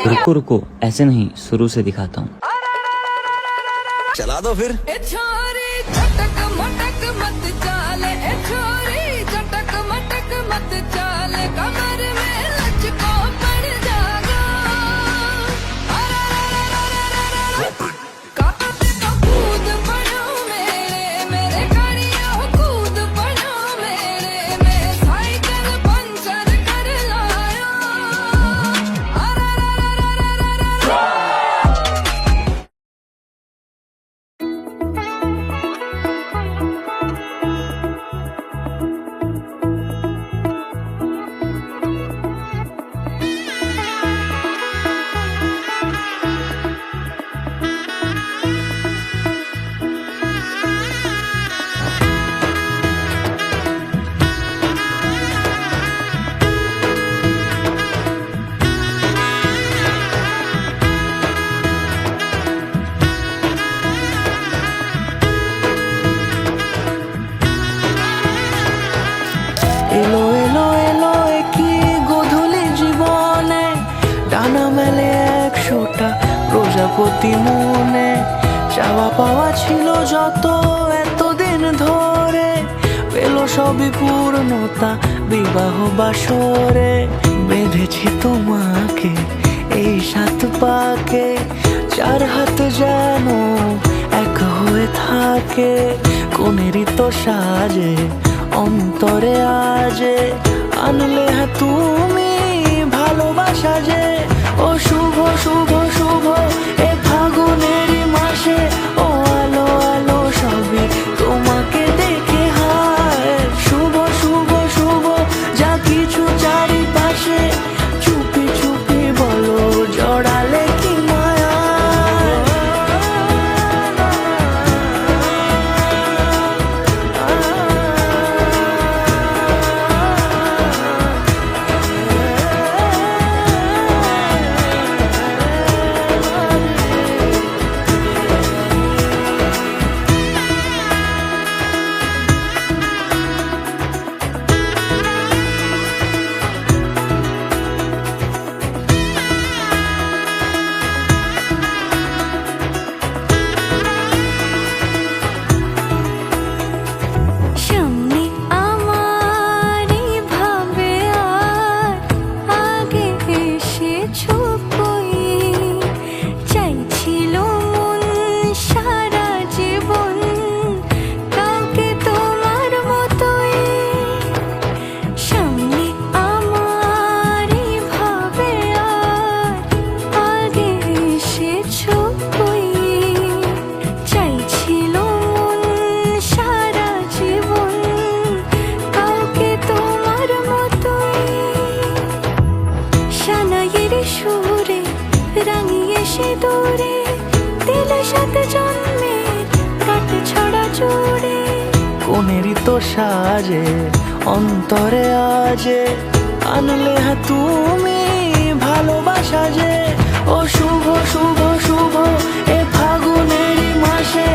रुको रुको, ऐसे नहीं, शुरू से दिखाता हूँ। चला दो फिर। এলো এলো এলো কি গোধূলি জীবনে, ডানা মেলে 100টা প্রজাপতি মনে। চাওয়া পাওয়া ছিল যত এতদিন ধরে, পেল সবই পূর্ণতা বিবাহ বাসরে। বেঁধেছি তোমাকে এই 7 পাকে, 4 হাত যেন এক হয়ে থাকে। কোনেরই তো সাজে অন্তরে আজে, আনলে হ্যাঁ তুমি ভালোবাসা যে। ও শুভ শুভ শুভ এ ফাগুনেরই মাসে, ও আলো আলো সবই তোমাকে দেখে হায়। শুভ শুভ শুভ যা কিছু চারিপাশে, চুপি চুপি বলো জড়ালে কি মায়া। সুরে রাঙিয়ে সে দূরে, দিলে 7 জন্মের কাট ছড়া জুড়ে। কোনেরই তো সাজে অন্তরে আজে, আনলে হ্যাঁ তুমি ভালোবাসা যে। ও শুভ শুভ শুভ এ ফাগুনেরই মাসে,